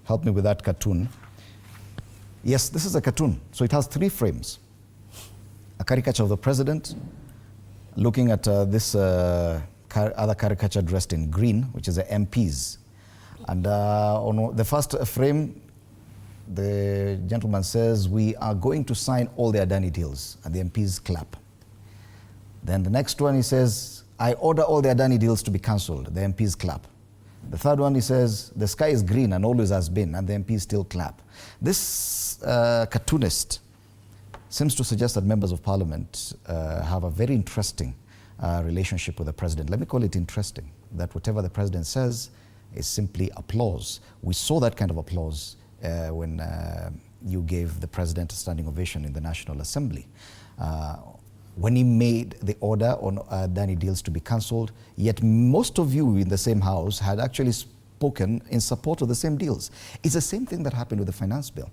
help me with that cartoon. Yes, this is a cartoon. So it has 3 frames. A caricature of the president, looking at this other caricature dressed in green, which is the MPs. And on the first frame, the gentleman says, "We are going to sign all the Adani deals," and the MPs clap. Then the next one, he says, "I order all the Adani deals to be cancelled," the MPs clap. The third one, he says, "The sky is green and always has been," and the MPs still clap. This cartoonist seems to suggest that members of parliament have a very interesting relationship with the president. Let me call it interesting, that whatever the president says is simply applause. We saw that kind of applause when you gave the president a standing ovation in the National Assembly. When he made the order on Adani deals to be cancelled, yet most of you in the same house had actually spoken in support of the same deals. It's the same thing that happened with the finance bill,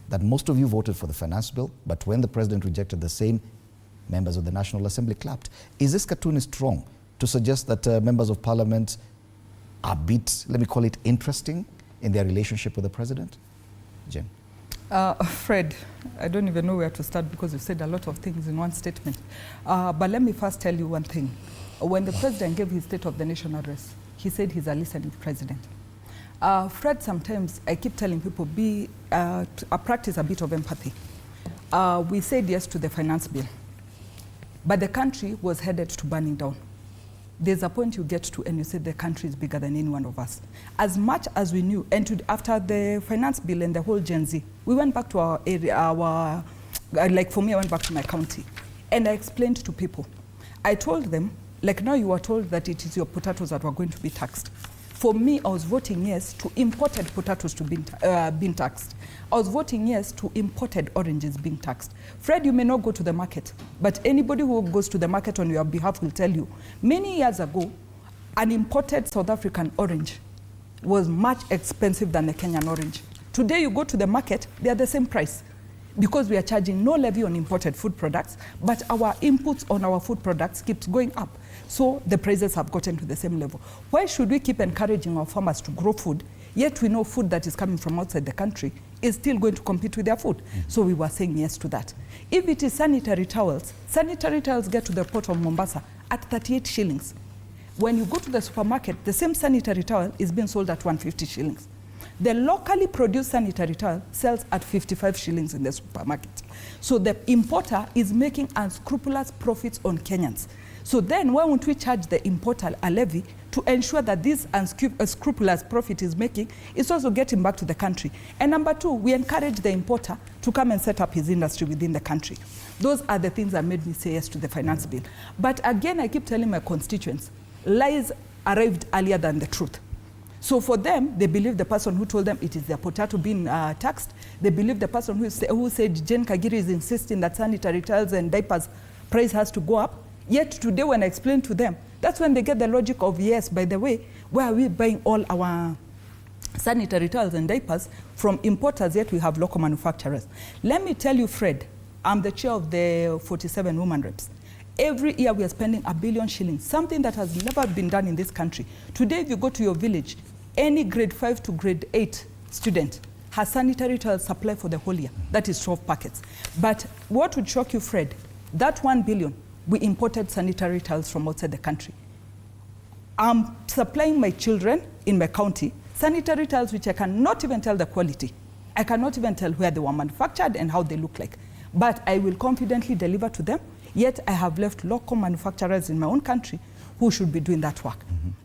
that most of you voted for the finance bill, but when the president rejected the same, members of the National Assembly clapped. Is this cartoonist wrong to suggest that members of parliament are a bit, let me call it, interesting in their relationship with the president? Jen. Fred, I don't even know where to start because you said a lot of things in one statement. But let me first tell you one thing. When the president gave his State of the Nation address, he said he's a listening president. Fred, sometimes I keep telling people, practice a bit of empathy. We said yes to the finance bill, but the country was headed to burning down. There's a point you get to and you say the country is bigger than any one of us. As much as we knew, and after the finance bill and the whole Gen Z, we went back to our area, like for me, I went back to my county, and I explained to people. I told them, like now you are told that it is your potatoes that were going to be taxed. For me, I was voting yes to imported potatoes to being taxed. I was voting yes to imported oranges being taxed. Fred, you may not go to the market, but anybody who goes to the market on your behalf will tell you, many years ago, an imported South African orange was much expensive than the Kenyan orange. Today you go to the market, they are the same price because we are charging no levy on imported food products, but our inputs on our food products keeps going up. So the prices have gotten to the same level. Why should we keep encouraging our farmers to grow food, yet we know food that is coming from outside the country is still going to compete with their food? So we were saying yes to that. If it is sanitary towels get to the port of Mombasa at 38 shillings. When you go to the supermarket, the same sanitary towel is being sold at 150 shillings. The locally produced sanitary towel sells at 55 shillings in the supermarket. So the importer is making unscrupulous profits on Kenyans. So then why won't we charge the importer a levy to ensure that this unscrupulous profit is making is also getting back to the country? And number 2, we encourage the importer to come and set up his industry within the country. Those are the things that made me say yes to the finance bill. But again, I keep telling my constituents, lies arrived earlier than the truth. So for them, they believe the person who told them it is their potato being taxed. They believe the person who said Jen Kagiri is insisting that sanitary towels and diapers price has to go up. Yet today when I explain to them, that's when they get the logic of, yes, by the way, where are we buying all our sanitary towels and diapers from importers, yet we have local manufacturers. Let me tell you, Fred, I'm the chair of the 47 women reps. Every year we are spending 1 billion shillings, something that has never been done in this country. Today, if you go to your village, any grade 5 to grade 8 student has sanitary towel supply for the whole year. That is 12 packets. But what would shock you, Fred, that 1 billion, we imported sanitary towels from outside the country. I'm supplying my children in my county sanitary towels which I cannot even tell the quality. I cannot even tell where they were manufactured and how they look like. But I will confidently deliver to them. Yet I have left local manufacturers in my own country who should be doing that work.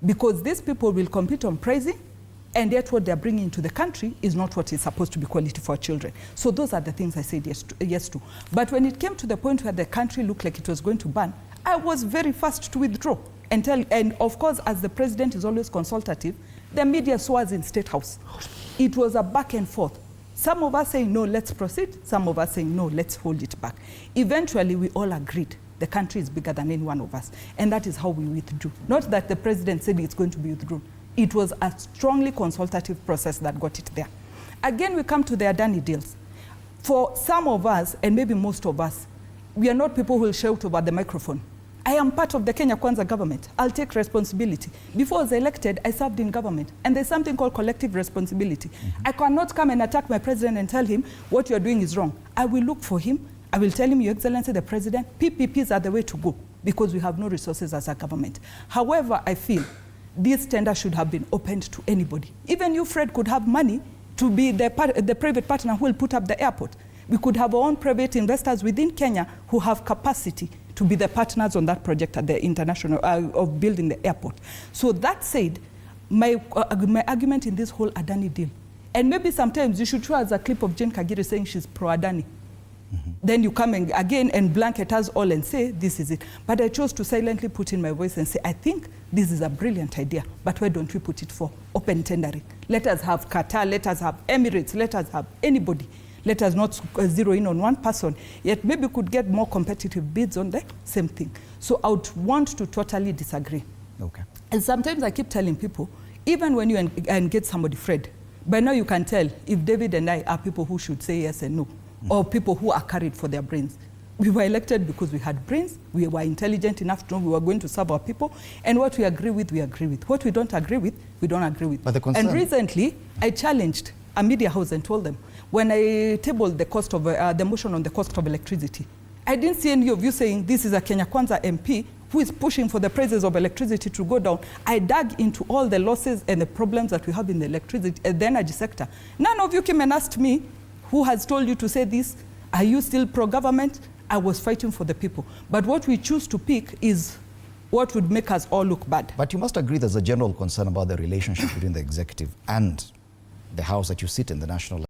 Because these people will compete on pricing, and yet what they're bringing to the country is not what is supposed to be quality for children. So those are the things I said yes to. But when it came to the point where the country looked like it was going to burn, I was very fast to withdraw. And of course, as the president is always consultative, the media saw us in State House. It was a back and forth. Some of us saying, no, let's proceed. Some of us saying, no, let's hold it back. Eventually, we all agreed the country is bigger than any one of us. And that is how we withdrew. Not that the president said it's going to be withdrawn. It was a strongly consultative process that got it there. Again, we come to the Adani deals. For some of us, and maybe most of us, we are not people who will shout over the microphone. I am part of the Kenya Kwanza government. I'll take responsibility. Before I was elected, I served in government. And there's something called collective responsibility. I cannot come and attack my president and tell him what you're doing is wrong. I will look for him. I will tell him, Your Excellency, the president, PPPs are the way to go because we have no resources as a government. However, I feel this tender should have been opened to anybody. Even you, Fred, could have money to be the private partner who will put up the airport. We could have our own private investors within Kenya who have capacity to be the partners on that project at the international, of building the airport. So that said, my argument in this whole Adani deal, and maybe sometimes you should show us a clip of Jane Kagiri saying she's pro-Adani. Then you come again and blanket us all and say, this is it. But I chose to silently put in my voice and say, I think this is a brilliant idea, but why don't we put it for open tendering? Let us have Qatar, let us have Emirates, let us have anybody. Let us not zero in on one person, yet maybe could get more competitive bids on the same thing. So I would want to totally disagree. Okay. And sometimes I keep telling people, even when you engage somebody, Fred, by now you can tell if David and I are people who should say yes and no, or people who are carried for their brains. We were elected because we had brains, we were intelligent enough to know we were going to serve our people, and what we agree with, we agree with. What we don't agree with, we don't agree with. But the concern... And recently, I challenged a media house and told them, when I tabled the cost of the motion on the cost of electricity, I didn't see any of you saying this is a Kenya Kwanza MP who is pushing for the prices of electricity to go down. I dug into all the losses and the problems that we have in the electricity, the energy sector. None of you came and asked me, who has told you to say this? Are you still pro-government? I was fighting for the people. But what we choose to pick is what would make us all look bad. But you must agree there's a general concern about the relationship between the executive and the house that you sit in, the National